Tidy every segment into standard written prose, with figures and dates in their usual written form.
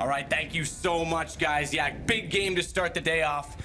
All right, thank you so much, guys. Yeah, big game to start the day off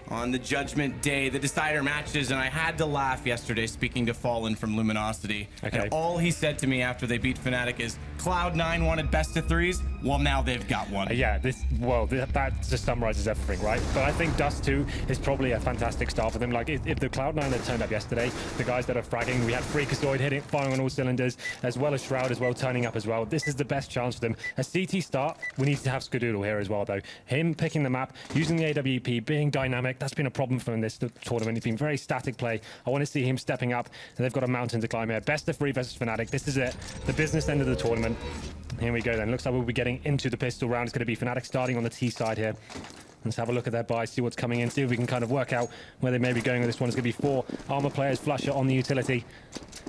on the Judgment Day, the decider matches, and I had to laugh yesterday speaking to Fallen from Luminosity. Okay. And all he said to me after they beat Fnatic is, Cloud9 wanted best of threes, well, now they've got one. Yeah, that just summarizes everything, right? But I think Dust 2 is probably a fantastic start for them. Like, if the Cloud9 had turned up yesterday, the guys that are fragging, we had Freakazoid hitting, firing on all cylinders, as well as Shroud as well, turning up as well. This is the best chance for them. A CT start, we need to have Skadoodle here as well, though. Him picking the map, using the AWP, being dynamic, that's been a problem for him this tournament. He's been very static play. I want to see him stepping up, and they've got a mountain to climb here. Best of 3 versus Fnatic. This is it. The business end of the tournament. Here we go then. Looks like we'll be getting into the pistol round. It's going to be Fnatic starting on the T side here. Let's have a look at their buy, see what's coming in, see if we can kind of work out where they may be going with this one. It's going to be 4 armor players, Flusher on the utility.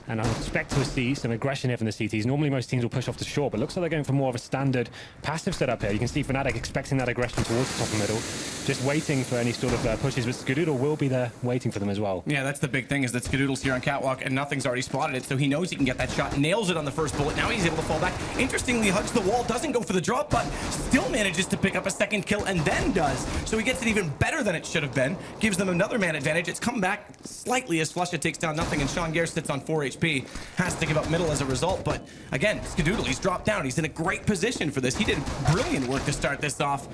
And I expect to see some aggression here from the CTs. Normally most teams will push off to short, but looks like they're going for more of a standard passive setup here. You can see Fnatic expecting that aggression towards the top and middle, just waiting for any sort of pushes, but Skadoodle will be there waiting for them as well. Yeah, that's the big thing, is that Skadoodle's here on Catwalk and nothing's already spotted it, so he knows he can get that shot, nails it on the first bullet. Now he's able to fall back. Interestingly, hugs the wall, doesn't go for the drop, but still manages to pick up a second kill and then does. So he gets it even better than it should have been. Gives them another man advantage. It's come back slightly as Flusha takes down nothing, and Sean Gare sits on 4 HP. Has to give up middle as a result, but again, Skadoodle, he's dropped down. He's in a great position for this. He did brilliant work to start this off.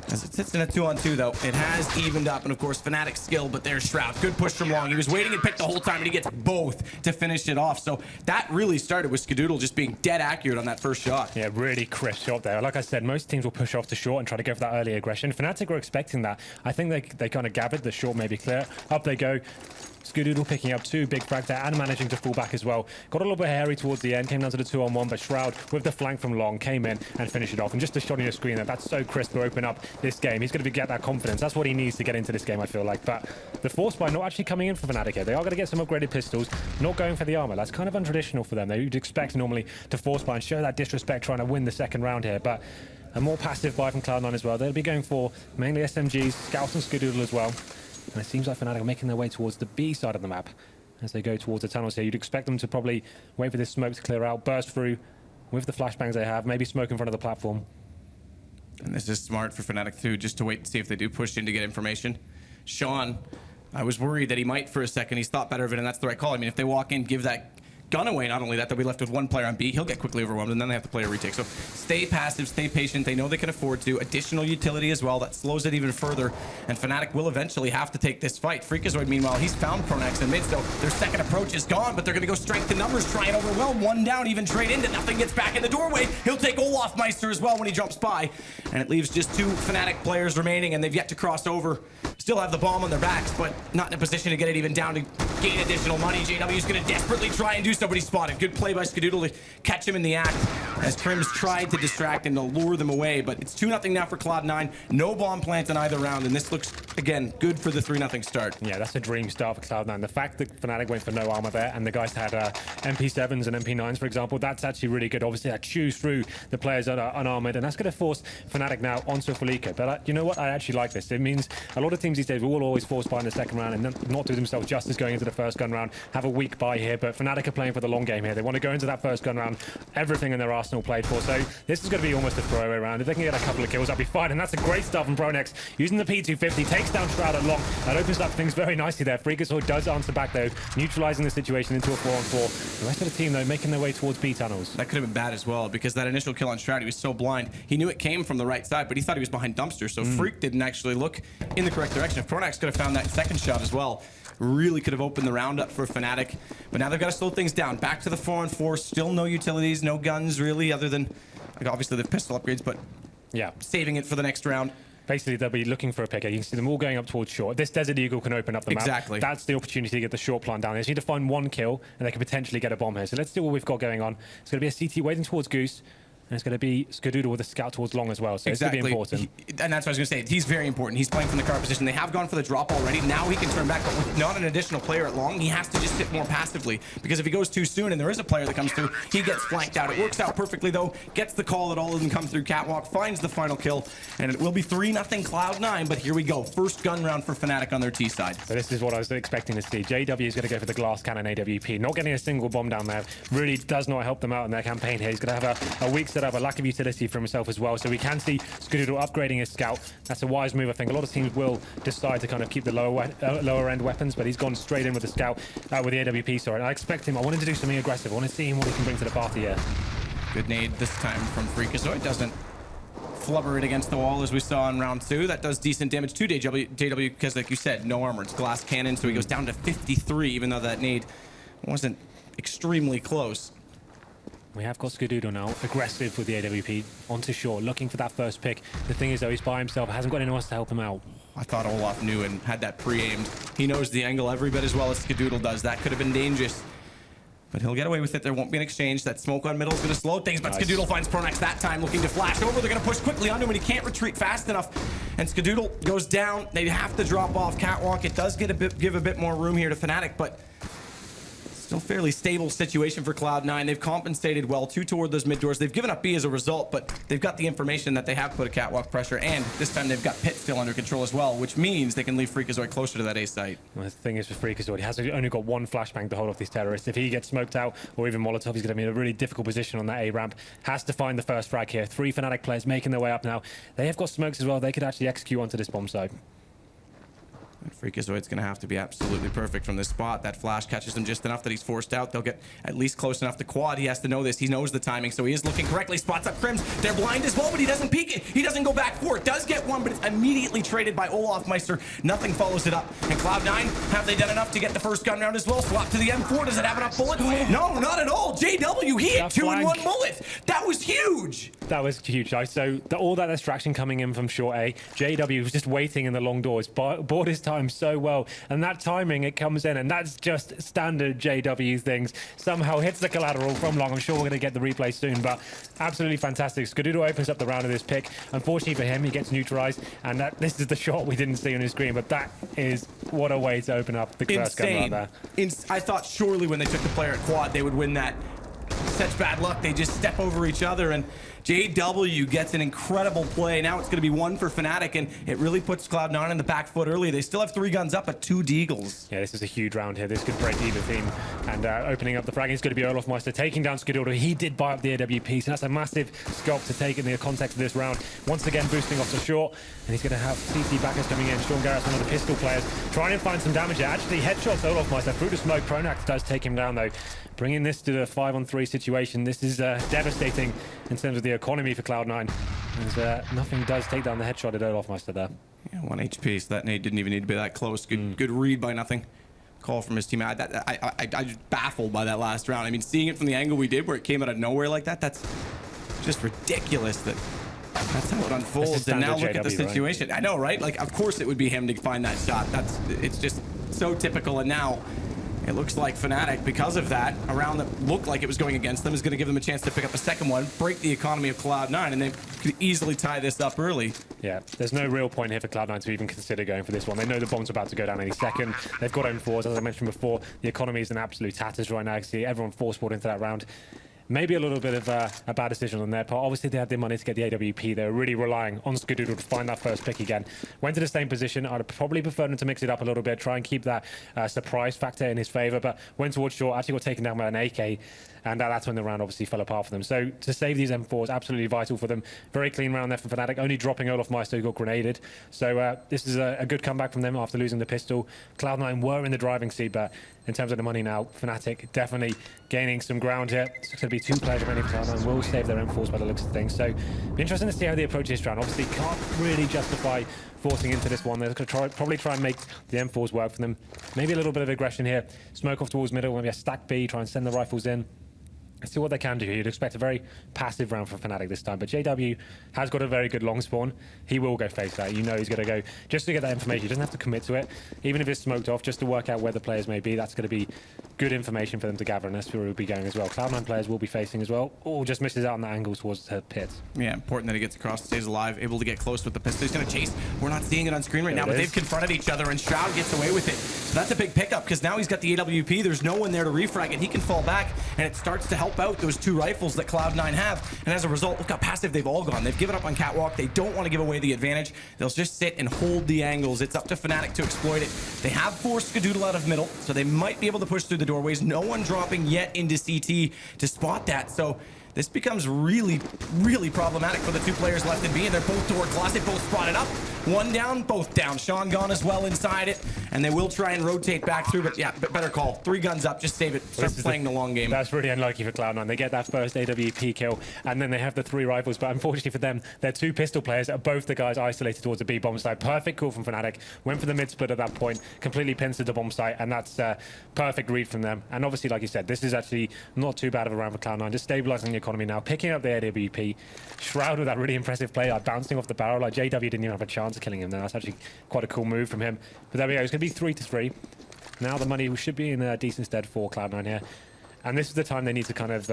As it sits in a 2-on-2, though, it has evened up, and of course, Fnatic's skill, but there's Shroud. Good push from Long. He was waiting and picked the whole time, and he gets both to finish it off. So that really started with Skadoodle just being dead accurate on that first shot. Yeah, really crisp shot there. Like I said, most teams will push off to short and try to go for that early aggression. Fnatic were expecting that. I think they kind of gathered the short may be clear. Up they go. Skadoodle picking up 2 big frags there and managing to fall back as well. Got a little bit hairy towards the end, came down to the 2-on-1, but Shroud with the flank from Long came in and finished it off. And just a shot on your screen there, that's so crisp to open up this game. He's going to get that confidence. That's what he needs to get into this game, I feel like. But the force buy not actually coming in for Fnatic here. They are going to get some upgraded pistols, not going for the armor. That's kind of untraditional for them. They'd expect normally to force buy and show that disrespect trying to win the second round here. But a more passive buy from Cloud9 as well. They'll be going for mainly SMGs, Scouts and Skadoodle as well. And it seems like Fnatic are making their way towards the B side of the map as they go towards the tunnels here. You'd expect them to probably wait for this smoke to clear out, burst through with the flashbangs they have, maybe smoke in front of the platform. And this is smart for Fnatic too, just to wait and see if they do push in to get information. Sean, I was worried that he might for a second. He's thought better of it, and that's the right call. I mean, if they walk in, give that gun away, not only that, they'll be left with 1 player on B. He'll get quickly overwhelmed, and then they have to play a retake. So stay passive, stay patient. They know they can afford to. Additional utility as well. That slows it even further, and Fnatic will eventually have to take this fight. Freakazoid, meanwhile, he's found Pronax in mid, so their second approach is gone, but they're going to go strength to numbers, try and overwhelm. 1 down, even trade into nothing, gets back in the doorway. He'll take Olaf Meister as well when he jumps by, and it leaves just 2 Fnatic players remaining, and they've yet to cross over. Still have the bomb on their backs, but not in a position to get it even down to gain additional money. JW is going to desperately try and do so, but he's spotted. Good play by Skadoodle to catch him in the act as Crim's tried to distract and to lure them away, but it's 2-0 now for Cloud9. No bomb plant in either round, and this looks, again, good for the 3-0 start. Yeah, that's a dream start for Cloud9. The fact that Fnatic went for no armor there, and the guys had MP7s and MP9s, for example, that's actually really good. Obviously, that chews through the players that are unarmored, and that's going to force Fnatic now onto a Felica. But you know what? I actually like this. It means a lot of teams these days will always force buy in the second round and not do themselves justice going into the first gun round, have a weak buy here, but Fnatic are playing for the long game here. They want to go into that first gun round, everything in their arsenal played for. So this is going to be almost a throwaway round. If they can get a couple of kills, that'll be fine. And that's a great start from Pronax. Using the P250, takes down Shroud at Long. That opens up things very nicely there. Freakazoid does answer back though, neutralizing the situation into a 4-on-4. The rest of the team though, making their way towards B tunnels. That could have been bad as well, because that initial kill on Shroud, he was so blind. He knew it came from the right side, but he thought he was behind Dumpster, so Freak didn't actually look in the correct direction. If Pronax could have found that second shot as well, really could have opened the round up for Fnatic. But now they've got to slow things down. Back to the 4-on-4. Still no utilities, no guns really, other than like obviously the pistol upgrades, but yeah, saving it for the next round. Basically, they'll be looking for a picker. You can see them all going up towards short. This Desert Eagle can open up the map. Exactly. That's the opportunity to get the short plant down. They just need to find 1 kill, and they can potentially get a bomb here. So let's see what we've got going on. It's going to be a CT waiting towards Goose. And it's going to be Skadoodle with a scout towards Long as well. So exactly. It's going to be important. And that's what I was going to say. He's very important. He's playing from the car position. They have gone for the drop already. Now he can turn back, but with not an additional player at Long, he has to just sit more passively. Because if he goes too soon and there is a player that comes through, he gets flanked out. It works out perfectly, though. Gets the call that all of them come through Catwalk, finds the final kill, and it will be 3-0 Cloud9. But here we go. First gun round for Fnatic on their T side. So this is what I was expecting to see. JW is going to go for the glass cannon AWP. Not getting a single bomb down there really does not help them out in their campaign here. He's going to have a weak set up, a lack of utility for himself as well. So we can see Skadoodle upgrading his scout. That's a wise move. I think a lot of teams will decide to kind of keep the lower end weapons, but he's gone straight in with the scout, with the AWP, sorry. I expect him, I want him to do something aggressive. I want to see him what he can bring to the party here. Good nade this time from Freakazoid. Doesn't flubber it against the wall as we saw in round 2. That does decent damage to JW because, like you said, no armor. It's glass cannon, so he goes down to 53, even though that nade wasn't extremely close. We have got Skadoodle now, aggressive with the AWP, onto short, looking for that first pick. The thing is, though, he's by himself, hasn't got anyone else to help him out. I thought Olaf knew and had that pre-aimed. He knows the angle every bit as well as Skadoodle does. That could have been dangerous, but he'll get away with it. There won't be an exchange. That smoke on middle is going to slow things, but nice. Skadoodle finds Pronax that time, looking to flash over. They're going to push quickly onto him, and he can't retreat fast enough. And Skadoodle goes down. They have to drop off Catwalk. It does give a bit more room here to Fnatic, but still fairly stable situation for Cloud9. They've compensated well, too, toward those mid doors. They've given up B as a result, but they've got the information that they have put a catwalk pressure, and this time they've got Pit still under control as well, which means they can leave Freakazoid closer to that A site. Well, the thing is with Freakazoid, he has only got one flashbang to hold off these terrorists. If he gets smoked out, or even Molotov, he's going to be in a really difficult position on that A ramp. Has to find the first frag here. 3 Fnatic players making their way up now. They have got smokes as well. They could actually execute onto this bomb site. Freakazoid's going to have to be absolutely perfect from this spot. That flash catches him just enough that he's forced out. They'll get at least close enough to quad. He has to know this. He knows the timing, so he is looking correctly. Spots up Crims. They're blind as well, but he doesn't peek it. He doesn't go back for it. Does get one, but it's immediately traded by Olaf Meister. Nothing follows it up. And Cloud9, have they done enough to get the first gun round as well? Swap to the M4. Does it have enough bullets? No, not at all. JW, he hit 2 in 1 bullet. That was huge. That was huge. So all that distraction coming in from short A, JW was just waiting in the long doors, bought his time so well. And that timing, it comes in, and that's just standard JW things. Somehow hits the collateral from long. I'm sure we're going to get the replay soon, but absolutely fantastic. Skadoodle opens up the round of this pick. Unfortunately for him, he gets neutralized, and this is the shot we didn't see on his screen, but that is what a way to open up the first gun round there. I thought surely when they took the player at quad, they would win that. Such bad luck. They just step over each other, and JW gets an incredible play. Now it's going to be 1 for Fnatic, and it really puts Cloud9 in the back foot early. They still have 3 guns up, but 2 deagles. Yeah, this is a huge round here. This could break either team. And opening up the frag is going to be Olaf Meister taking down Skadoodle. He did buy up the AWP, so that's a massive scalp to take in the context of this round. Once again, boosting off to short, and he's going to have CT backers coming in. Sean Garrett's one of the pistol players, trying to find some damage here. Actually, headshots Olaf Meister through the smoke. Pronax does take him down, though. Bringing this to the 5-on-3 situation. This is devastating in terms of the economy for Cloud9. As nothing does take down the headshot at Olaf Meister there. Yeah, 1 HP, so that nade didn't even need to be that close. Good read by nothing. Call from his team. I was baffled by that last round. I mean, seeing it from the angle we did, where it came out of nowhere like that, that's just ridiculous. That's how it unfolds. And now look at the situation. Right? I know, right? Like, of course it would be him to find that shot. It's just so typical. And now it looks like Fnatic, because of that, a round that looked like it was going against them, is going to give them a chance to pick up a second one, break the economy of Cloud9, and they could easily tie this up early. Yeah, there's no real point here for Cloud9 to even consider going for this one. They know the bomb's about to go down any second. They've got own 4s, as I mentioned before. The economy is in absolute tatters right now. I can see everyone force-bought into that round. Maybe a little bit of a bad decision on their part. Obviously, they had the money to get the AWP. They were really relying on Skadoodle to find that first pick again. Went to the same position. I'd have probably preferred him to mix it up a little bit, try and keep that surprise factor in his favor, but went towards short, actually got taken down by an AK, and that's when the round obviously fell apart for them. So to save these M4s, absolutely vital for them. Very clean round there from Fnatic, only dropping Olaf Meister, who got grenaded. So this is a good comeback from them after losing the pistol. Cloud9 were in the driving seat, but in terms of the money now, Fnatic definitely gaining some ground here. It's going to be 2 players remaining for Cloud9. Will save their M4s by the looks of things. So be interesting to see how they approach this round. Obviously, can't really justify forcing into this one. They're going to probably try and make the M4s work for them. Maybe a little bit of aggression here. Smoke off towards middle, maybe a stack B, try and send the rifles in. Let's see what they can do here. You'd expect a very passive round from Fnatic this time, but JW has got a very good long spawn. He will go face that. You know he's going to go just to get that information. He doesn't have to commit to it. Even if it's smoked off, just to work out where the players may be, that's going to be good information for them to gather, and that's where we'll be going as well. Cloud9 players will be facing as well. Oh, just misses out on the angle towards her pit. Yeah, important that he gets across, stays alive, able to get close with the pistol. He's going to chase. We're not seeing it on screen right now, but they've confronted each other, and Shroud gets away with it. So that's a big pickup, because now he's got the AWP. There's no one there to refrag it. He can fall back, and it starts to help out those 2 rifles that Cloud9 have. And as a result, look how passive they've all gone. They've given up on Catwalk. They don't want to give away the advantage. They'll just sit and hold the angles. It's up to Fnatic to exploit it. They have forced Skadoodle out of middle, so they might be able to push through the doorways. No one dropping yet into CT to spot that. So this becomes really, really problematic for the two players left in B, and they're both toward Class. They both spotted up. One down, both down. Sean gone as well inside it, and they will try and rotate back through, but yeah, better call. 3 guns up, just save it. Start playing the long game. That's really unlucky for Cloud9. They get that first AWP kill, and then they have the 3 rifles, but unfortunately for them, they're 2 pistol players, both the guys isolated towards the B bomb site. Perfect call from Fnatic. Went for the mid split at that point, completely pinced the bomb site, and that's perfect read from them. And obviously, like you said, this is actually not too bad of a round for Cloud9, just stabilizing the economy now, picking up the AWP. Shroud with that really impressive play, like bouncing off the barrel. Like JW didn't even have a chance of killing him there. That's actually quite a cool move from him. But there we go, it's going to be 3-3. Now the money should be in a decent stead for Cloud9 here. And this is the time they need to kind of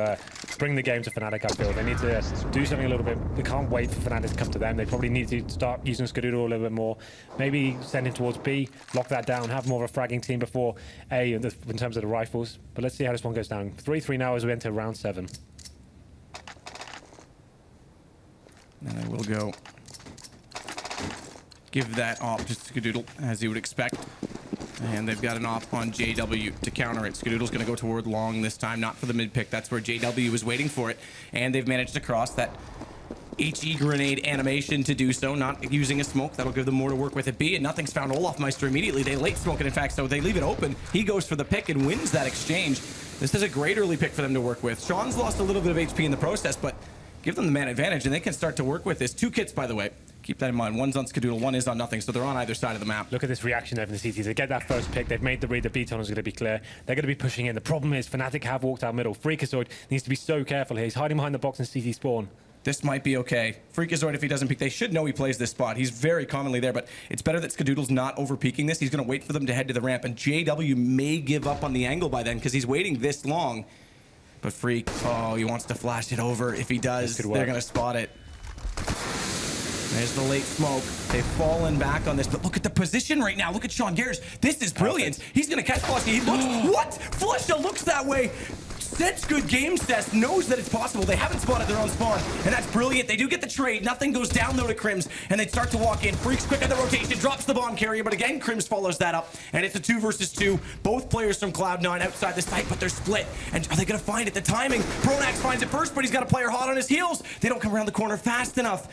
bring the game to Fnatic, I feel. They need to do something a little bit. They can't wait for Fnatic to come to them. They probably need to start using Skadoodle a little bit more. Maybe send him towards B, lock that down, have more of a fragging team before A in terms of the rifles. But let's see how this one goes down. 3-3 now as we enter round 7. And I will go give that op to Skadoodle, as you would expect. And they've got an op on JW to counter it. Skadoodle's going to go toward long this time, not for the mid pick. That's where JW was waiting for it. And they've managed to cross that HE grenade animation to do so, not using a smoke. That'll give them more to work with at B, and nothing's found Olafmeister immediately. They late smoke it, in fact, so they leave it open. He goes for the pick and wins that exchange. This is a great early pick for them to work with. Sean's lost a little bit of HP in the process, but give them the man advantage, and they can start to work with this. 2 kits, by the way. Keep that in mind. One's on Skadoodle, one is on nothing, so they're on either side of the map. Look at this reaction there from the CTs. They get that first pick. They've made the read. The B tunnel is going to be clear. They're going to be pushing in. The problem is Fnatic have walked out middle. Freakazoid needs to be so careful here. He's hiding behind the box in CT spawn. This might be okay. Freakazoid, if he doesn't peek, they should know he plays this spot. He's very commonly there, but it's better that Skadoodle's not over-peeking this. He's going to wait for them to head to the ramp, and JW may give up on the angle by then because he's waiting this long. But Freak, oh, he wants to flash it over. If he does, they're going to spot it. There's the late smoke. They've fallen back on this, but look at the position right now. Look at Sean Garris. This is brilliant. He's going to catch Flusha. He looks, what? Flusha looks that way. Sets good game stats, knows that it's possible. They haven't spotted their own spawn, and that's brilliant. They do get the trade. Nothing goes down though to Crims, and they start to walk in. Freak's quick on the rotation, drops the bomb carrier, but again, Crims follows that up, and it's a 2 versus 2. Both players from Cloud9 outside the site, but they're split. And are they going to find it? The timing. Pronax finds it first, but he's got a player hot on his heels. They don't come around the corner fast enough.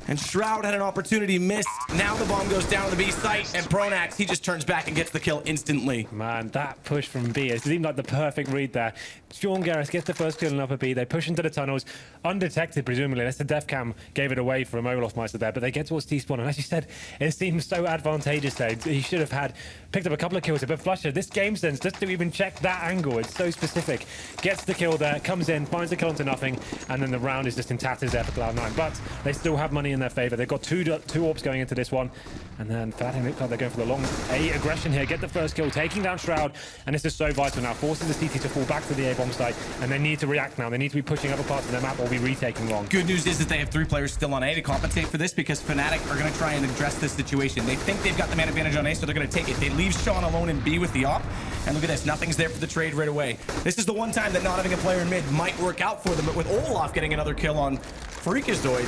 And Shroud had an opportunity missed. Now the bomb goes down to the B site, and Pronax, he just turns back and gets the kill instantly. Man, that push from B, it seemed like the perfect read there. Sean Garris gets the first kill in upper B. They push into the tunnels, undetected presumably, unless the def cam gave it away from Olafmeister there, but they get towards T-spawn, and as you said, it seems so advantageous there. He should have picked up a couple of kills here, but Flusha, this game sense, just to even check that angle, it's so specific. Gets the kill there, comes in, finds the kill into nothing, and then the round is just in tatters there for Cloud9. But they still have money in their favor. They've got two orbs going into this one, and then Fnatic looks like they're going for the long A aggression here. Get the first kill, taking down Shroud, and this is so vital now. Forces the CT to fall back to the A bomb site, and they need to react now. They need to be pushing other parts of their map or be retaking long. Good news is that they have 3 players still on A to compensate for this, because Fnatic are going to try and address this situation. They think they've got the man advantage on A, so they're going to take it. They leave Sean alone in B with the op, and look at this. Nothing's there for the trade right away. This is the one time that not having a player in mid might work out for them, but with Olaf getting another kill on Freakazoid,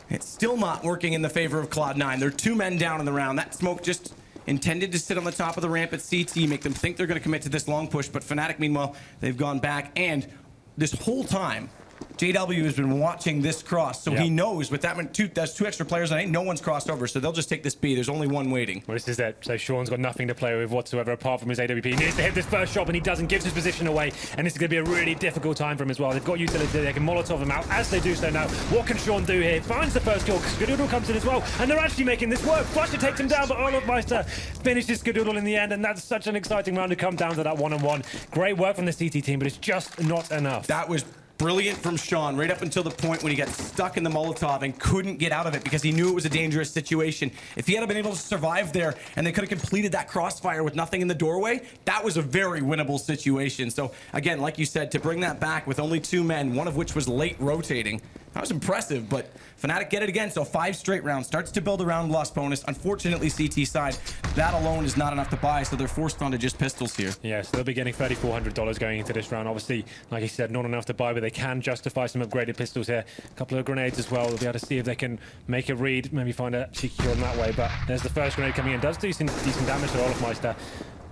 it's still not working in the favor of Cloud9. They're 2 men down in the round. That smoke just intended to sit on the top of the ramp at CT, make them think they're going to commit to this long push, but Fnatic, meanwhile, they've gone back, and this whole time, JW has been watching this cross, so he knows with that there's 2 extra players on A, no one's crossed over, so they'll just take this B. There's only one waiting. Well, this is it. So Sean's got nothing to play with whatsoever apart from his AWP. He needs to hit this first shot, and he doesn't. Gives his position away, and this is going to be a really difficult time for him as well. They've got utility. They can Molotov him out as they do so now. What can Sean do here? Finds the first kill. Skadoodle comes in as well, and they're actually making this work. Flusha takes him down, but Olafmeister finishes Skadoodle in the end, and that's such an exciting round to come down to that 1-on-1. Great work from the CT team, but it's just not enough. That was brilliant from Sean right up until the point when he got stuck in the Molotov and couldn't get out of it because he knew it was a dangerous situation. If he had been able to survive there and they could have completed that crossfire with nothing in the doorway, that was a very winnable situation. So again, like you said, to bring that back with only 2 men, one of which was late rotating, that was impressive, but Fnatic get it again, so 5 straight rounds. Starts to build a round loss bonus. Unfortunately, CT side, that alone is not enough to buy, so they're forced onto just pistols here. Yeah, so they'll be getting $3,400 going into this round. Obviously, like I said, not enough to buy, but they can justify some upgraded pistols here. A couple of grenades as well. They'll be able to see if they can make a read, maybe find a cheeky kill in that way, but there's the first grenade coming in. Does do some decent damage to Olafmeister.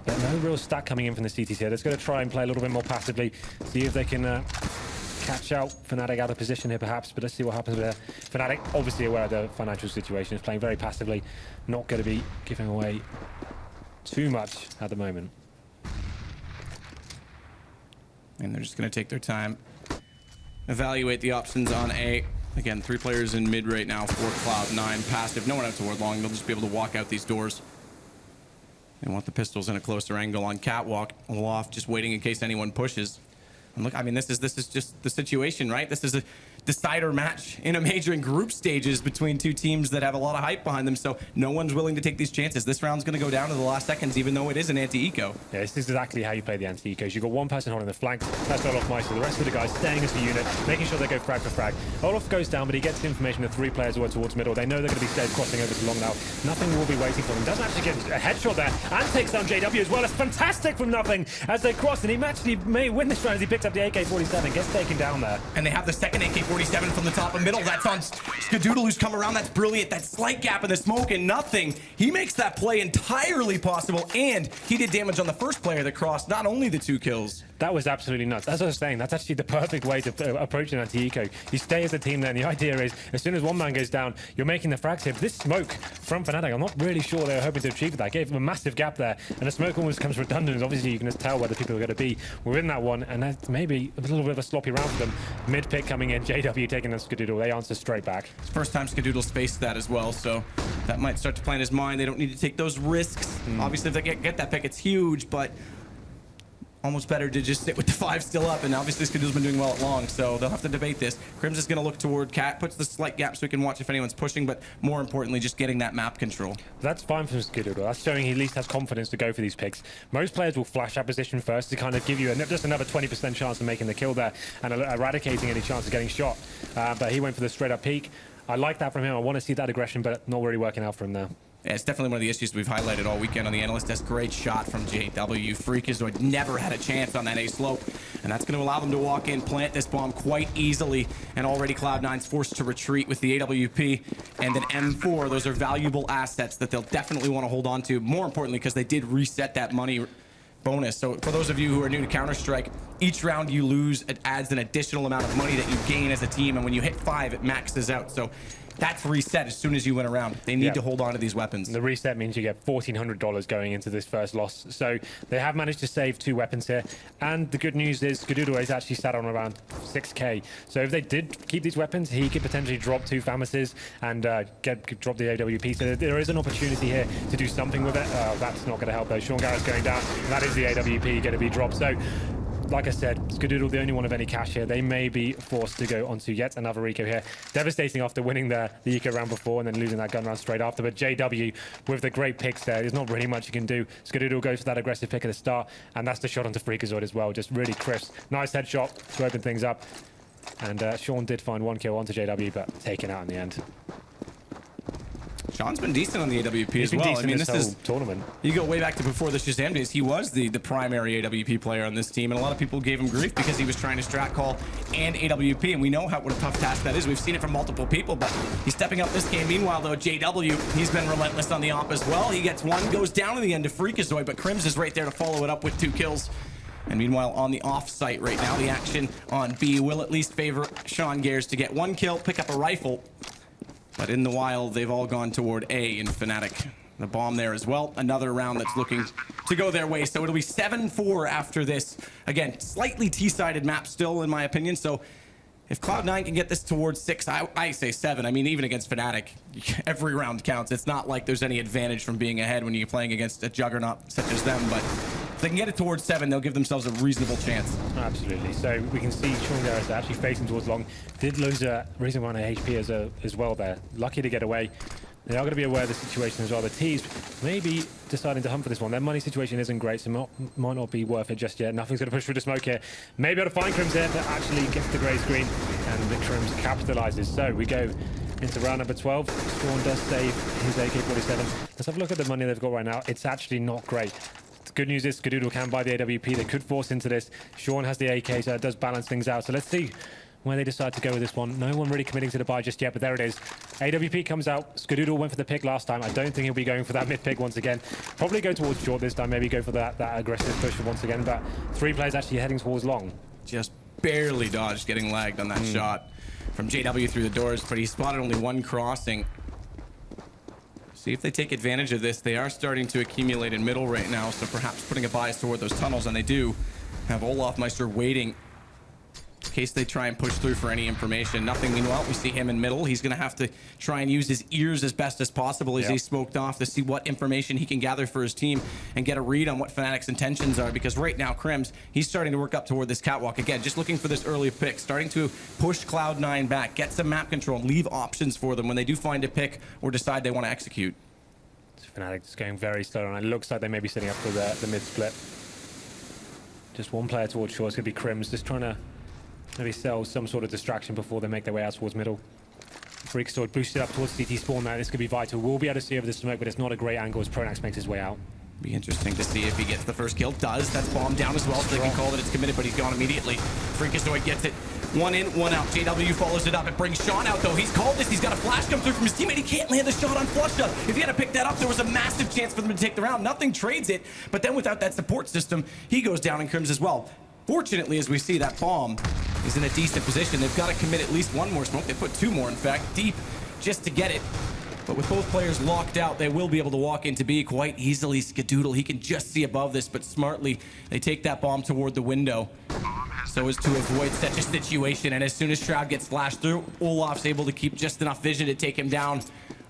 But no real stack coming in from the CTs here. They're going to try and play a little bit more passively, see if they can catch out Fnatic out of position here perhaps, but let's see what happens there. Fnatic obviously aware of the financial situation, is playing very passively, not going to be giving away too much at the moment. And they're just going to take their time, evaluate the options on A. Again, 3 players in mid right now for Cloud9. Passive, no one out to ward long. They'll just be able to walk out these doors. They want the pistols in a closer angle on catwalk. Loft just waiting in case anyone pushes. And look, I mean, this is just the situation, right? This is a decider match in a major in group stages between 2 teams that have a lot of hype behind them, so no one's willing to take these chances. This round's going to go down to the last seconds, even though it is an anti-eco. Yeah, this is exactly how you play the anti-ecos. You've got one person holding the flank, that's Olaf Meister. The rest of the guys staying as a unit, making sure they go frag for frag. Olaf goes down, but he gets the information that 3 players were towards middle. They know they're going to be stayed crossing over to long now. Nothing will be waiting for them. Doesn't actually get a headshot there, and takes down JW as well. It's fantastic from Nothing as they cross, and he actually may win this round as he picks up the AK-47, gets taken down there. And they have the second AK-47 from the top of middle. That's on Skadoodle, who's come around. That's brilliant. That slight gap in the smoke and Nothing. He makes that play entirely possible, and he did damage on the first player that crossed, not only the 2 kills. That was absolutely nuts. As I was saying, that's actually the perfect way to approach an anti-eco. You stay as a team there, and the idea is, as soon as one man goes down, you're making the frags here. But this smoke from Fnatic, I'm not really sure they were hoping to achieve that. Gave them a massive gap there, and the smoke almost comes redundant. Obviously, you can just tell where the people are going to be within that one, and that's maybe a little bit of a sloppy round for them. Mid-pick coming in, JW taking on Skadoodle. They answer straight back. First time Skadoodle's faced that as well, so that might start to play in his mind. They don't need to take those risks. Obviously, if they get that pick, it's huge, but almost better to just sit with the 5 still up, and obviously Skadoodle's been doing well at long, so they'll have to debate this. Crims is going to look toward Cat, puts the slight gap so he can watch if anyone's pushing, but more importantly, just getting that map control. That's fine from Skadoodle. That's showing he at least has confidence to go for these picks. Most players will flash that position first to kind of give you just another 20% chance of making the kill there and eradicating any chance of getting shot. But he went for the straight up peek. I like that from him. I want to see that aggression, but not really working out for him now. Yeah, it's definitely one of the issues we've highlighted all weekend on the analyst desk. Great shot from JW. Freakazoid never had a chance on that A slope, and that's going to allow them to walk in, plant this bomb quite easily, and already Cloud9's forced to retreat with the AWP and an M4. Those are valuable assets that they'll definitely want to hold on to, more importantly because they did reset that money bonus. So for those of you who are new to Counter-Strike, each round you lose, it adds an additional amount of money that you gain as a team, and when you hit 5, it maxes out. So that's reset as soon as you win a round. They need to hold on to these weapons. And the reset means you get $1,400 going into this first loss. So they have managed to save 2 weapons here. And the good news is Skadoodle is actually sat on around 6k. So if they did keep these weapons, he could potentially drop 2 Famouses and drop the AWP. So there is an opportunity here to do something with it. That's not going to help though. Sean Garrett's going down. That is the AWP going to be dropped. So like I said, Skadoodle, the only one of any cash here. They may be forced to go onto yet another eco here. Devastating after winning the eco round before and then losing that gun round straight after. But JW, with the great picks there, there's not really much you can do. Skadoodle goes for that aggressive pick at the start, and that's the shot onto Freakazoid as well. Just really crisp. Nice headshot to open things up. And Sean did find 1 kill onto JW, but taken out in the end. Sean's been decent on the AWP as well. I mean, this is tournament. You go way back to before the Shazam days. He was the primary AWP player on this team, and a lot of people gave him grief because he was trying to strat call and AWP, and we know what a tough task that is. We've seen it from multiple people, but he's stepping up this game. Meanwhile, though, JW, he's been relentless on the op as well. He gets 1, goes down in the end to Freakazoid, but Crims is right there to follow it up with 2 kills. And meanwhile, on the off-site right now, the action on B will at least favor Sean Gares to get 1 kill, pick up a rifle. But in the wild, they've all gone toward A in Fnatic. The bomb there as well. Another round that's looking to go their way. So it'll be 7-4 after this. Again, slightly T-sided map still, in my opinion. So if Cloud9 can get this towards 6, I say 7. I mean, even against Fnatic, every round counts. It's not like there's any advantage from being ahead when you're playing against a juggernaut such as them. But if they can get it towards 7, they'll give themselves a reasonable chance. Absolutely. So we can see Sean Garrett actually facing towards long. Did lose a reasonable amount of HP as well there. Lucky to get away. They are going to be aware of the situation as well. The T's maybe deciding to hunt for this one. Their money situation isn't great, so might not be worth it just yet. Nothing's going to push through the smoke here. Maybe able to find Crims here, but actually gets the grey screen, and the Crims capitalizes. So we go into round number 12. Sean does save his AK-47. Let's have a look at the money they've got right now. It's actually not great. The good news is Skadoodle can buy the AWP. They could force into this. Sean has the AK, so it does balance things out. So let's see where they decide to go with this one. No one really committing to the buy just yet, but there it is. AWP comes out. Skadoodle went for the pick last time. I don't think he'll be going for that mid pick once again. Probably go towards short this time, maybe go for that aggressive push once again, but 3 players actually heading towards long. Just barely dodged getting lagged on that shot from JW through the doors, but he spotted only one crossing. See if they take advantage of this. They are starting to accumulate in middle right now, so perhaps putting a bias toward those tunnels, and they do have Olafmeister waiting in case they try and push through for any information. Nothing. Meanwhile, we see him in middle. He's going to have to try and use his ears as best as possible as he's smoked off to see what information he can gather for his team and get a read on what Fnatic's intentions are, because right now, Krims, he's starting to work up toward this catwalk. Again, just looking for this early pick, starting to push Cloud9 back, get some map control, leave options for them when they do find a pick or decide they want to execute. Fnatic just going very slow, and it looks like they may be setting up for the mid split. Just one player towards shore. It's going to be Krims, just trying to maybe sell some sort of distraction before they make their way out towards middle. Freakazoid boosted up towards CT spawn now. This could be vital. We'll be able to see over the smoke, but it's not a great angle as Pronax makes his way out. Be interesting to see if he gets the first kill. Does. That's bomb down as well, so they can call that it's committed, but he's gone immediately. Freakazoid gets it. One in, one out. JW follows it up. It brings Sean out, though. He's called this. He's got a flash come through from his teammate. He can't land the shot on Flusha. If he had to pick that up, there was a massive chance for them to take the round. Nothing trades it, but then without that support system, he goes down in Krims as well. Fortunately, as we see, that bomb is in a decent position. They've got to commit at least one more smoke. They put two more, in fact, deep just to get it. But with both players locked out, they will be able to walk into B quite easily. Skadoodle, he can just see above this, but smartly, they take that bomb toward the window so as to avoid such a situation. And as soon as Shroud gets flashed through, Olaf's able to keep just enough vision to take him down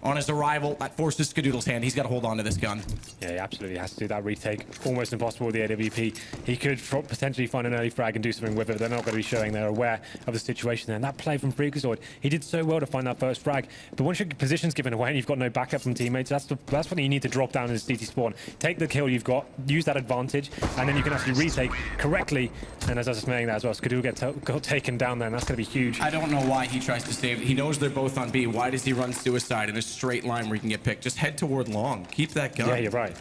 on his arrival. That forces Skadoodle's hand. He's got to hold on to this gun. Yeah, he absolutely has to do that retake. Almost impossible with the AWP. He could potentially find an early frag and do something with it. They're not going to be showing they're aware of the situation there. And that play from Freakazoid, he did so well to find that first frag. But once your position's given away and you've got no backup from teammates, that's when you need to drop down in the CT spawn. Take the kill you've got, use that advantage, and then you can actually retake correctly. And as I was saying that as well, Skadoodle got taken down there, and that's going to be huge. I don't know why he tries to save it. He knows they're both on B. Why does he run suicide in a straight line where he can get picked? Just head toward long. Keep that gun. Yeah, you're right.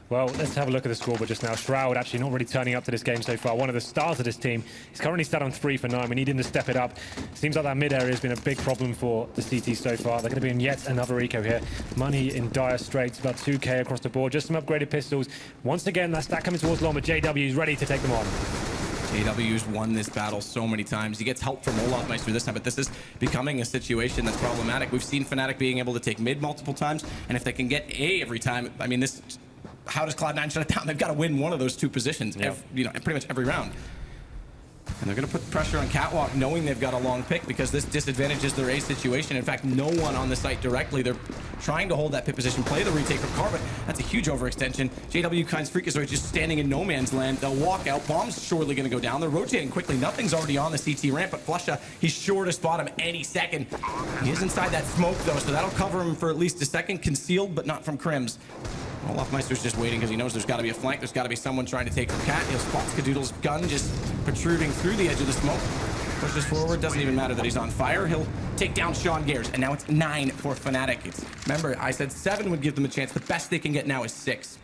Well, let's have a look at the scoreboard just now. Shroud actually not really turning up to this game so far. One of the stars of this team. He's currently sat on 3 for 9. We need him to step it up. Seems like that mid area has been a big problem for the CT so far. They're going to be in yet another eco here. Money in dire straits, about 2k across the board. Just some upgraded pistols. Once again, that stack coming towards long, but JW is ready to take them on. JW's won this battle so many times. He gets help from Olafmeister this time, but this is becoming a situation that's problematic. We've seen Fnatic being able to take mid multiple times, and if they can get A every time, I mean, this, how does Cloud9 shut it down? They've got to win one of those two positions, pretty much every round. And they're going to put pressure on Catwalk, knowing they've got a long pick, because this disadvantages their A situation. In fact, no one on the site directly. They're trying to hold that pit position, play the retake from Carpet. That's a huge overextension. JW Kind's Freakazoid just standing in no man's land. They'll walk out. Bomb's surely going to go down. They're rotating quickly. Nothing's already on the CT ramp, but Flusha, he's sure to spot him any second. He is inside that smoke, though, so that'll cover him for at least a second. Concealed, but not from Krims. Olafmeister's just waiting because he knows there's got to be a flank. There's got to be someone trying to take from Cat. He'll spot Skadoodle's gun just protruding through the edge of the smoke. Pushes forward. Doesn't even matter that he's on fire. He'll take down Sean Gares. And now it's 9 for Fnatic. Remember, I said 7 would give them a chance. The best they can get now is 6.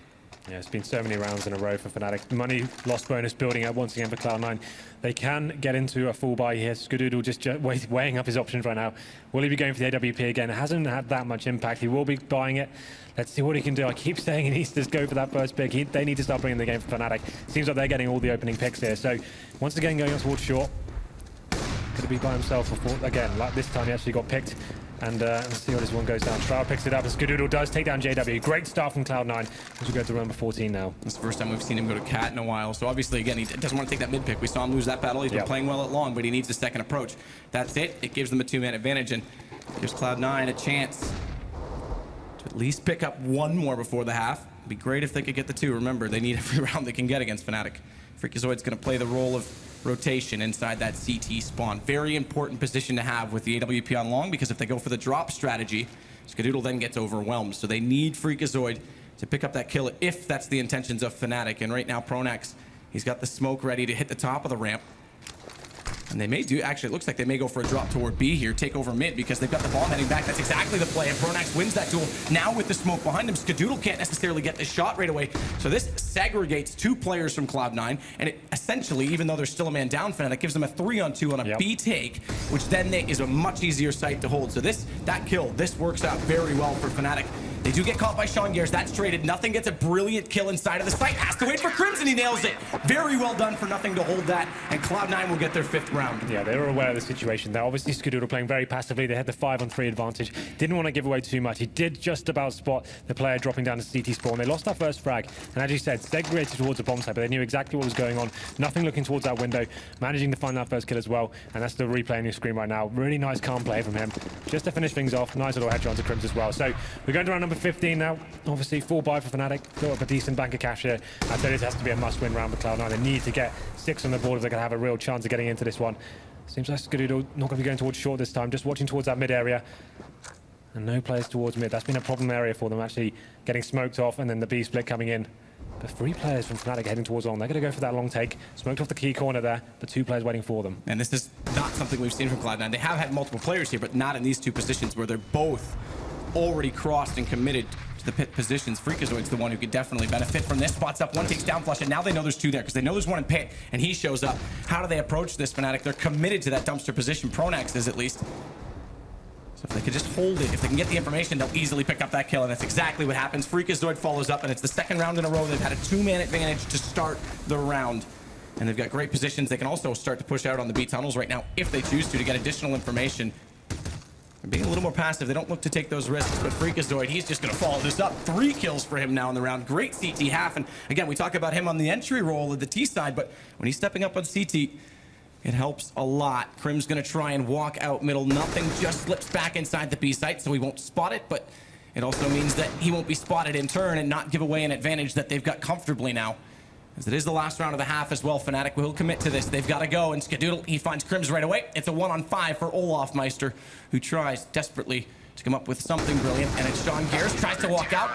Yeah, it's been so many rounds in a row for Fnatic. Money lost bonus building up once again for Cloud9. They can get into a full buy here. Skadoodle just weighing up his options right now. Will he be going for the AWP again? It hasn't had that much impact. He will be buying it. Let's see what he can do. I keep saying he needs to go for that first pick. They need to start bringing the game for Fnatic. Seems like they're getting all the opening picks here. So once again, going on towards short. Could be by himself before, again, like this time he actually got picked. And let's see how this one goes down. Shroud picks it up, and Skadoodle does take down JW. Great start from Cloud9 as we go to number 14 now. It's the first time we've seen him go to Cat in a while. So obviously, again, he doesn't want to take that mid pick. We saw him lose that battle. He's been playing well at long, but he needs a second approach. That's it. It gives them a 2-man advantage and gives Cloud9 a chance to at least pick up one more before the half. It'd be great if they could get the 2. Remember, they need every round they can get against Fnatic. Freakazoid's going to play the role of rotation inside that CT spawn. Very important position to have with the AWP on long, because if they go for the drop strategy, Skadoodle then gets overwhelmed. So they need Freakazoid to pick up that kill if that's the intentions of Fnatic. And right now, Pronax, he's got the smoke ready to hit the top of the ramp. And they may do, actually, it looks like they may go for a drop toward B here, take over mid, because they've got the bomb heading back. That's exactly the play, and Pronax wins that duel. Now with the smoke behind him, Skadoodle can't necessarily get the shot right away. So this segregates 2 players from Cloud9, and it essentially, even though there's still a man down, Fnatic gives them a 3-on-2 on a B take, which then is a much easier site to hold. So that kill, this works out very well for Fnatic. They do get caught by Sean Gears. That's traded. Nothing gets a brilliant kill inside of the site. Has to wait for Crimson. He nails it. Very well done for Nothing to hold that. And Cloud9 will get their 5th round. Yeah, they were aware of the situation. They're obviously Skadoodle playing very passively. They had the 5-on-3 advantage. Didn't want to give away too much. He did just about spot the player dropping down to CT spawn. They lost that first frag. And as you said, segregated towards the bomb site, but they knew exactly what was going on. Nothing looking towards that window. Managing to find that first kill as well. And that's the replay on your screen right now. Really nice calm play from him. Just to finish things off. Nice little headshot onto Crims as well. So we're going to round number 15 now. Obviously, full buy for Fnatic. Built up a decent bank of cash here. I said it has to be a must-win round for Cloud9. They need to get 6 on the board if they're going to have a real chance of getting into this one. Seems like Skadoodle not going to be going towards short this time. Just watching towards that mid area. And no players towards mid. That's been a problem area for them, actually getting smoked off and then the B split coming in. But 3 players from Fnatic heading towards long. They're going to go for that long take. Smoked off the key corner there, but 2 players waiting for them. And this is not something we've seen from Cloud9. They have had multiple players here, but not in these 2 positions where they're both already crossed and committed to the pit positions. Freakazoid's the one who could definitely benefit from this. Spots up, one takes down flush, and now they know there's 2 there because they know there's 1 in pit, and he shows up. How do they approach this, Fnatic? They're committed to that dumpster position. Pronax is at least. So if they could just hold it, if they can get the information, they'll easily pick up that kill, and that's exactly what happens. Freakazoid follows up, and it's the 2nd round in a row. They've had a 2-man advantage to start the round, and they've got great positions. They can also start to push out on the B tunnels right now if they choose to get additional information. They're being a little more passive. They don't look to take those risks, but Freakazoid, he's just going to follow this up. 3 kills for him now in the round. Great CT half, and again, we talk about him on the entry role of the T side, but when he's stepping up on CT, it helps a lot. Crim's going to try and walk out middle. Nothing, just slips back inside the B site, so he won't spot it, but it also means that he won't be spotted in turn and not give away an advantage that they've got comfortably now. As it is the last round of the half as well, Fnatic will commit to this. They've got to go, and Skadoodle, he finds Crims right away. It's a 1-on-5 for Olofmeister, who tries desperately to come up with something brilliant, and it's Sean Gears, tries to walk out.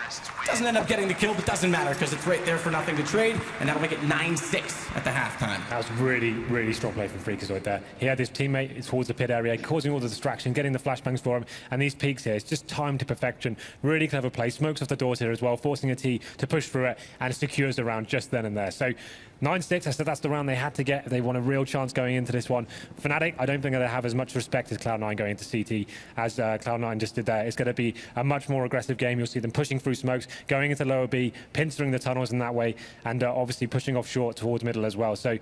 Doesn't end up getting the kill, but doesn't matter because it's right there for Nothing to trade, and that'll make it 9-6 at the halftime. That was really, really strong play from Freakazoid there. He had his teammate towards the pit area, causing all the distraction, getting the flashbangs for him, and these peaks here, it's just timed to perfection. Really clever play, smokes off the doors here as well, forcing a T to push through it, and secures the round just then and there. So 9-6, I said that's the round they had to get if they want a real chance going into this one. Fnatic, I don't think they have as much respect as Cloud9 going into CT as Cloud9 just did there. It's going to be a much more aggressive game. You'll see them pushing through smokes, going into lower B, pincering the tunnels in that way, and obviously pushing off short towards middle as well. So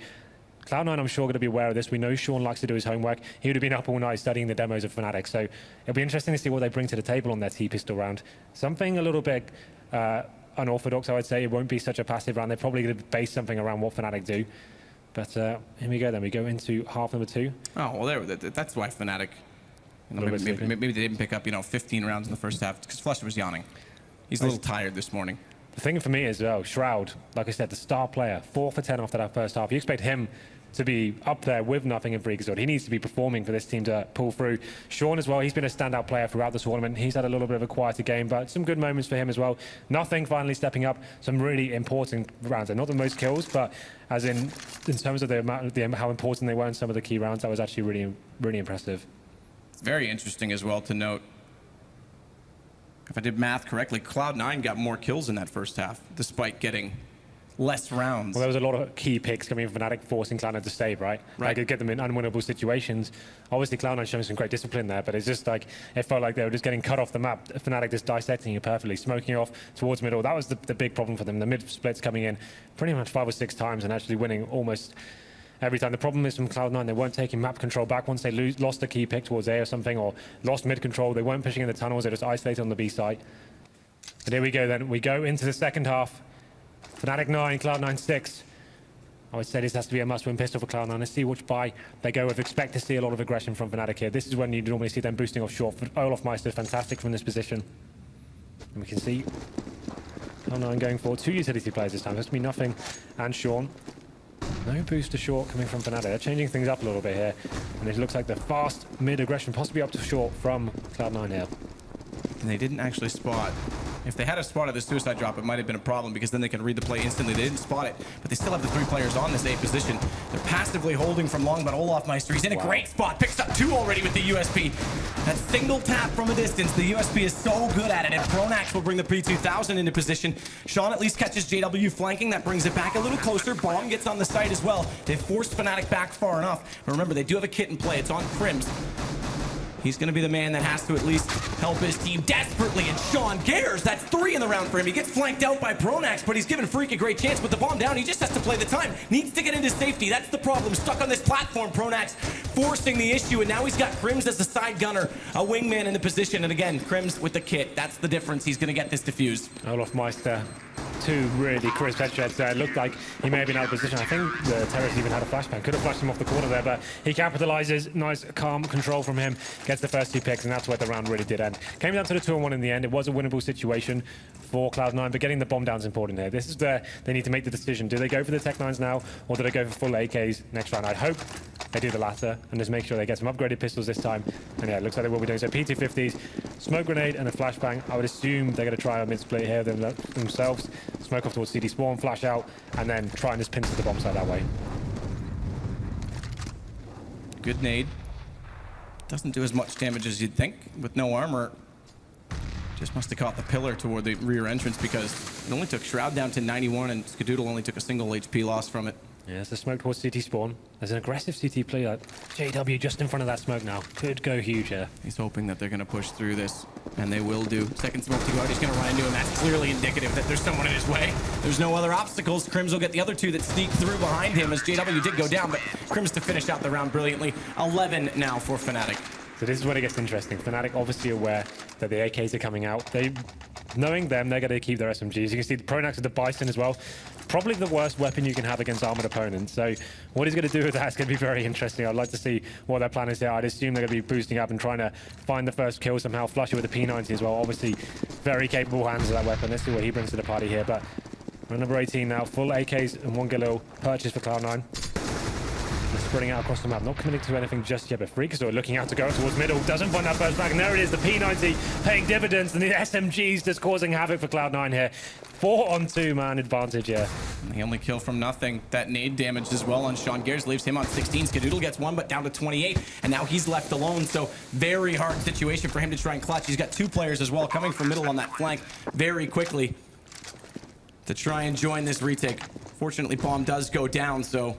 Cloud9, I'm sure, going to be aware of this. We know Sean likes to do his homework. He would have been up all night studying the demos of Fnatic. So it'll be interesting to see what they bring to the table on their T-pistol round. Something a little bit unorthodox, I would say. It won't be such a passive round. They're probably going to base something around what Fnatic do. But here we go then. We go into half number 2. Oh, well, that's why Fnatic, maybe they didn't pick up 15 rounds in the first half because Flush was yawning. He's a little tired this morning. The thing for me is, Shroud, like I said, the star player, 4 for 10 after that first half. You expect him to be up there with Nothing and Freakazoid. He needs to be performing for this team to pull through. Sean as well, he's been a standout player throughout the tournament. He's had a little bit of a quieter game, but some good moments for him as well. Nothing finally stepping up, some really important rounds. They're not the most kills, but as in terms of the amount, how important they were in some of the key rounds, that was actually really, really impressive. It's very interesting as well to note, if I did math correctly, Cloud9 got more kills in that first half, despite getting less rounds. Well, there was a lot of key picks coming from Fnatic, forcing Cloud9 to save, right? Like, get them in unwinnable situations. Obviously, Cloud9 showing some great discipline there, but it's just like, it felt like they were just getting cut off the map. Fnatic just dissecting it perfectly, smoking off towards middle. That was the big problem for them. The mid splits coming in pretty much 5 or 6 times and actually winning almost every time. The problem is from Cloud9, they weren't taking map control back once they lost a key pick towards A or something, or lost mid control. They weren't pushing in the tunnels, they just isolated on the B site. But here we go then. We go into the second half. Fnatic 9, Cloud9 6. I would say this has to be a must-win pistol for Cloud9. Let's see which buy they go with. Expect to see a lot of aggression from Fnatic here. This is when you normally see them boosting off short. Olofmeister is fantastic from this position. And we can see Cloud9 going for 2 utility players this time. That's to be Nothing and Sean. No boost to short coming from Fnatic. They're changing things up a little bit here. And it looks like the fast mid-aggression, possibly up to short from Cloud9 here. And they didn't actually spot. If they had a spot at the suicide drop, it might have been a problem because then they could read the play instantly. They didn't spot it, but they still have the 3 players on this A position. They're passively holding from long, but Olofmeister, he's in a great spot. Picks up 2 already with the USP. That single tap from a distance, the USP is so good at it, and Pronax will bring the P2000 into position. Sean at least catches JW flanking. That brings it back a little closer. Bomb gets on the site as well. They've forced Fnatic back far enough. But remember, they do have a kit in play. It's on Crims. He's going to be the man that has to at least help his team desperately. And Sean Gares, that's 3 in the round for him. He gets flanked out by Pronax, but he's given Freak a great chance with the bomb down. He just has to play the time. Needs to get into safety. That's the problem. Stuck on this platform, Pronax forcing the issue. And now he's got Crims as the side gunner, a wingman in the position. And again, Crims with the kit. That's the difference. He's going to get this defused. Olaf Meister, 2 really crisp headshots there. It looked like he may have been out of position. I think the Terrace even had a flashbang. Could have flashed him off the corner there, but he capitalizes. Nice, calm control from him. Gets the first 2 picks, and that's where the round really did end. Came down to the 2-on-1 in the end. It was a winnable situation for Cloud9, but getting the bomb down is important here. This is where they need to make the decision. Do they go for the Tech 9s now, or do they go for full AKs next round? I'd hope they do the latter, and just make sure they get some upgraded pistols this time. And yeah, it looks like they will be doing so. P250s, smoke grenade, and a flashbang. I would assume they're going to try a mid-split here themselves. Smoke off towards CD spawn, flash out, and then try and just pincer the bomb side that way. Good nade. Doesn't do as much damage as you'd think with no armor. Just must have caught the pillar toward the rear entrance because it only took Shroud down to 91 and Skadoodle only took a single HP loss from it. Yeah, it's a smoke towards CT spawn. There's an aggressive CT play. JW just in front of that smoke now. Could go huge here. He's hoping that they're going to push through this, and they will do. Second smoke to go out. He's going to run into him. That's clearly indicative that there's someone in his way. There's no other obstacles. Crims will get the other 2 that sneak through behind him as JW did go down, but Crims to finish out the round brilliantly. 11 now for Fnatic. So this is where it gets interesting. Fnatic obviously aware that the AKs are coming out. Knowing them, they're going to keep their SMGs. You can see the Pronax with the Bison as well. Probably the worst weapon you can have against armored opponents. So what he's going to do with that is going to be very interesting. I'd like to see what their plan is here. I'd assume they're going to be boosting up and trying to find the first kill somehow. Flush it with the P90 as well. Obviously, very capable hands of that weapon. Let's see what he brings to the party here. But we're number 18 now. Full AKs and 1 Galil purchase for Cloud9. They're spreading out across the map, not committing to anything just yet, but Freakazoid looking out to go towards middle, doesn't find that first back, and there it is, the P90 paying dividends, and the SMGs just causing havoc for Cloud9 here. 4-on-2 man advantage here. The only kill from nothing. That nade damage as well on Sean Gares leaves him on 16. Skadoodle gets 1, but down to 28, and now he's left alone, so very hard situation for him to try and clutch. He's got 2 players as well coming from middle on that flank very quickly to try and join this retake. Fortunately, bomb does go down, so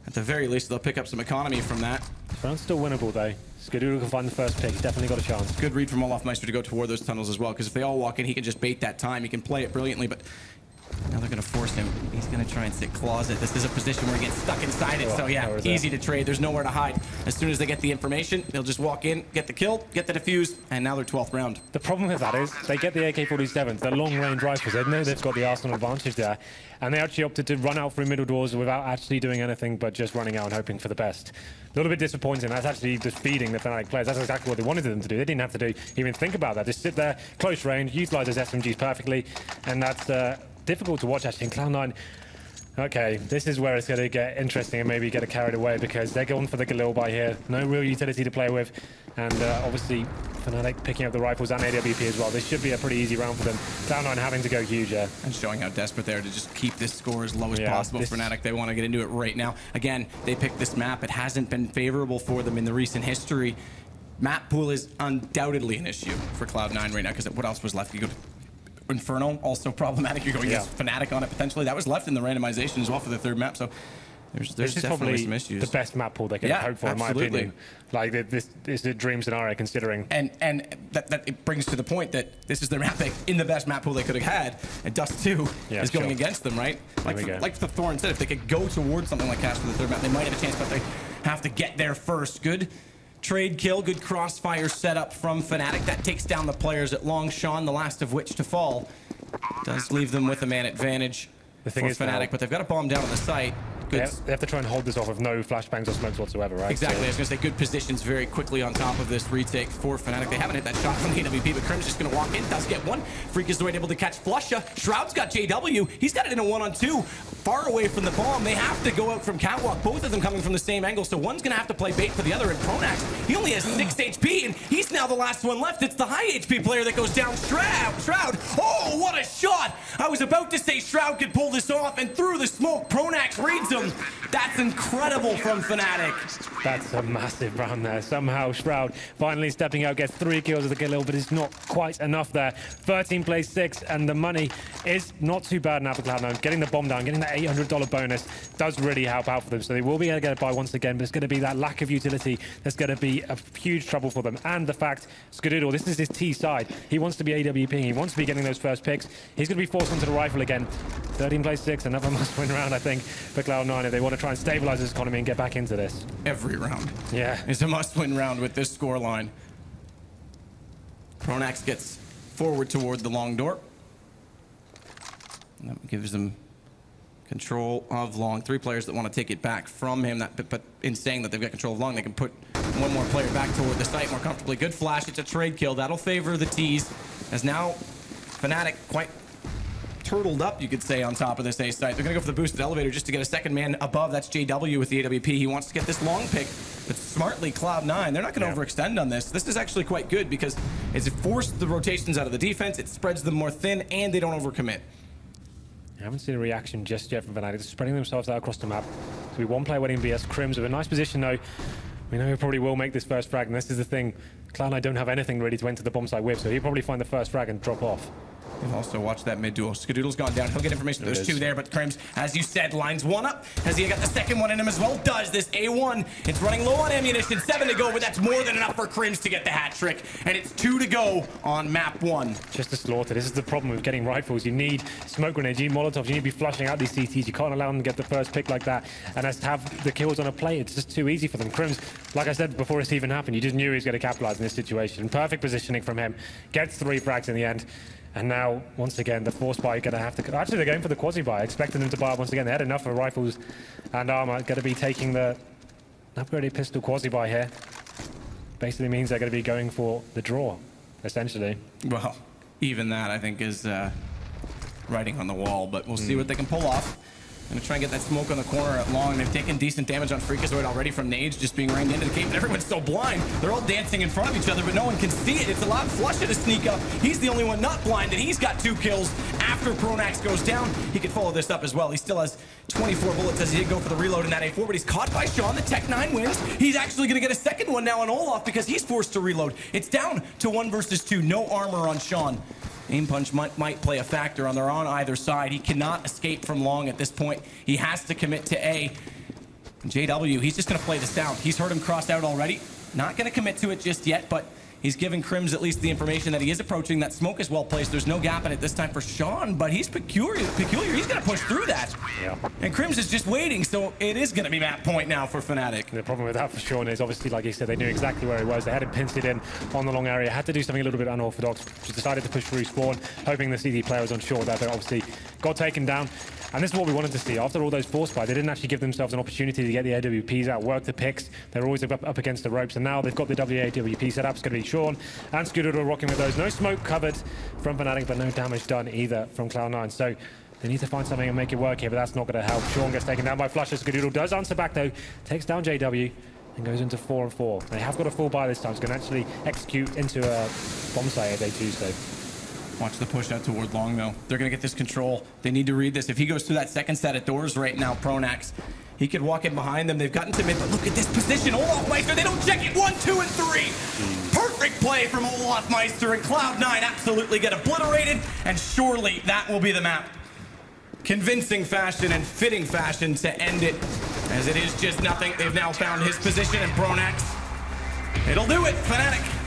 at the very least, they'll pick up some economy from that. Round's still winnable, though. Skadoodle can find the first pick. He's definitely got a chance. Good read from Olaf Meister to go toward those tunnels as well, because if they all walk in, he can just bait that time. He can play it brilliantly, but now they're going to force him. He's going to try and sit closet. This is a position where he gets stuck inside it, so yeah, easy to trade. There's nowhere to hide. As soon as they get the information, they'll just walk in, get the kill, get the defuse, and now they're 12th round. The problem with that is they get the AK-47s, they're long-range rifles. They know they've got the arsenal advantage there, and they actually opted to run out through middle doors without actually doing anything but just running out and hoping for the best. A little bit disappointing. That's actually just feeding the Fnatic players. That's exactly what they wanted them to do. They didn't have to even think about that. Just sit there, close range, utilize those SMGs perfectly, and that's difficult to watch actually in Cloud9. Okay, this is where it's going to get interesting and maybe get carried away because they're going for the Galil by here. No real utility to play with. And obviously, Fnatic picking up the rifles and AWP as well. This should be a pretty easy round for them. Cloud9 having to go huge here. And showing how desperate they are to just keep this score as low as possible. Fnatic, they want to get into it right now. Again, they picked this map. It hasn't been favorable for them in the recent history. Map pool is undoubtedly an issue for Cloud9 right now because what else was left? You go to Inferno, also problematic. You're going against Fnatic on it potentially. That was left in the randomization as well for the 3rd map. So there's definitely some issues. The best map pool they can hope for, in my opinion. Like this is the dream scenario considering. And that it brings to the point that this is their map in the best map pool they could have had, and Dust 2 is going against them, right? Like the Thorn said, if they could go towards something like Cash for the 3rd map, they might have a chance, but they have to get there first. Good trade kill, good crossfire setup from Fnatic. That takes down the players at long. Sean, the last of which to fall, does leave them with a man advantage for Fnatic, but they've got a bomb down on the site. They have to try and hold this off with no flashbangs or smokes whatsoever, right? Exactly. I was going to say good positions very quickly on top of this retake for Fnatic. They haven't hit that shot from the AWP, but Crim's just going to walk in. Does get one. Freakazoid able to catch Flusha. Shroud's got JW. He's got it in a 1-on-2. Far away from the bomb. They have to go out from catwalk. Both of them coming from the same angle, so one's going to have to play bait for the other. And Pronax, he only has 6 HP, and he's now the last one left. It's the high HP player that goes down. Shroud. Oh, what a shot. I was about to say Shroud could pull this off, and through the smoke, Pronax reads him. That's incredible from Fnatic. That's a massive round there. Somehow Shroud finally stepping out, gets 3 kills with the Galil, but it's not quite enough there. 13 plays 6, and the money is not too bad now for Cloud9. Getting the bomb down, getting the that $800 bonus does really help out for them. So they will be able to get a buy once again, but it's going to be that lack of utility that's going to be a huge trouble for them. And the fact, Skadoodle, this is his T side. He wants to be AWP. He wants to be getting those first picks. He's going to be forced onto the rifle again. 13 plays 6, another must-win round, I think, for Cloud9 if they want to try and stabilize this economy and get back into this. Every round. Yeah. It's a must-win round with this scoreline. Pronax gets forward toward the long door. And that gives them control of long. 3 players that want to take it back from him. But in saying that they've got control of long, they can put one more player back toward the site more comfortably. Good flash. It's a trade kill. That'll favor the T's. As now Fnatic quite turtled up, you could say, on top of this A site. They're going to go for the boosted elevator just to get a second man above. That's JW with the AWP. He wants to get this long pick, but smartly Cloud9, they're not going to overextend on this. This is actually quite good because it forced the rotations out of the defense, it spreads them more thin, and they don't overcommit. I haven't seen a reaction just yet from Fnatic. They're spreading themselves out across the map. So we one player waiting BS. Crims with a nice position though. We know he probably will make this first frag, and this is the thing. Cloud9 don't have anything ready to enter the bomb site with, so he'll probably find the first frag and drop off. You've also watched that mid duel. Skadoodle's gone down. He'll get information. There's 2 there, but Crims, as you said, lines 1 up. Has he got the second one in him as well? Does this A1? It's running low on ammunition. 7 to go, but that's more than enough for Crims to get the hat trick. And it's 2 to go on map 1. Just a slaughter. This is the problem with getting rifles. You need smoke grenades, you need molotovs, you need to be flushing out these CTs. You can't allow them to get the first pick like that. And as to have the kills on a plate, it's just too easy for them. Crims, like I said before this even happened, you just knew he was going to capitalize in this situation. Perfect positioning from him. Gets 3 frags in the end. And now, once again, the force buy going to have to... Actually, they're going for the quasi-buy, expecting them to buy up once again. They had enough of rifles and armor. Going to be taking the upgraded pistol quasi-buy here. Basically means they're going to be going for the draw, essentially. Well, even that, I think, is writing on the wall, but we'll see what they can pull off. Gonna try and get that smoke on the corner at long. They've taken decent damage on Freakazoid already from nades just being rained into the cave, but everyone's so blind. They're all dancing in front of each other, but no one can see it. It's allowed Flusha to sneak up. He's the only one not blind, and he's got 2 kills after Pronax goes down. He could follow this up as well. He still has 24 bullets as he did go for the reload in that A4, but he's caught by Sean. The Tech9 wins. He's actually gonna get a second one now on Olaf because he's forced to reload. It's down to 1 versus 2. No armor on Sean. Aim punch might play a factor on. They're on either side. He cannot escape from long at this point. He has to commit to A. JW, he's just going to play this down. He's heard him cross out already. Not going to commit to it just yet, but he's giving Crims at least the information that he is approaching. That smoke is well placed. There's no gap in it this time for Sean, but he's peculiar. He's going to push through that. Yeah. And Crims is just waiting, so it is going to be map point now for Fnatic. The problem with that for Sean is obviously, like you said, they knew exactly where he was. They had him pinched in on the long area. Had to do something a little bit unorthodox. Just decided to push through spawn, hoping the CD player was unsure that they obviously got taken down. And this is what we wanted to see. After all those force buys, they didn't actually give themselves an opportunity to get the AWPs out, work the picks. They're always up against the ropes, and now they've got the WAWP set up. It's going to be Sean and Skadoodle rocking with those. No smoke covered from Fnatic, but no damage done either from Cloud9. So they need to find something and make it work here, but that's not going to help. Sean gets taken down by Flusha. Skadoodle does answer back, though. Takes down JW and goes into 4-4. They have got a full buy this time. It's going to actually execute into a bomb site every Tuesday. Watch the push out toward long, though. They're going to get this control. They need to read this. If he goes through that second set of doors right now, Pronax, he could walk in behind them. They've gotten to mid, but look at this position. Olaf Meister, they don't check it. 1, 2, and 3. Perfect play from Olaf Meister, and Cloud9 absolutely get obliterated, and surely that will be the map. Convincing fashion and fitting fashion to end it, as it is just nothing. They've now found his position, and Pronax, it'll do it. Fnatic,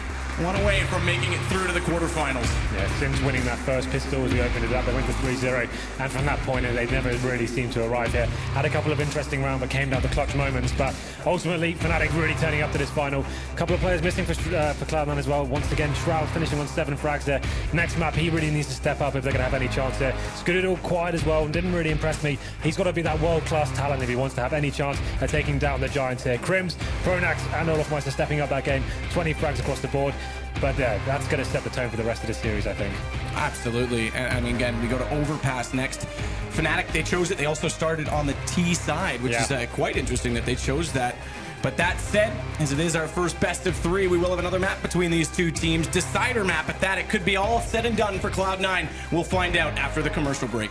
1 away from making it through to the quarterfinals. Yeah, Sims winning that first pistol as we opened it up. They went to 3-0, and from that point, they never really seemed to arrive here. Had a couple of interesting rounds, but came down to clutch moments. But ultimately, Fnatic really turning up to this final. A couple of players missing for Cloud9 as well. Once again, Shroud finishing on 7 frags there. Next map, he really needs to step up if they're going to have any chance there. Skadoodle quiet as well, and didn't really impress me. He's got to be that world-class talent if he wants to have any chance at taking down the Giants here. Crims, Pronax, and Olaf Meister stepping up that game. 20 frags across the board. But that's going to set the tone for the rest of the series, I think. Absolutely. And I mean, again, we go to Overpass next. Fnatic, they chose it. They also started on the T side, which is quite interesting that they chose that. But that said, as it is our first best of 3, we will have another map between these 2 teams. Decider map at that. It could be all said and done for Cloud9. We'll find out after the commercial break.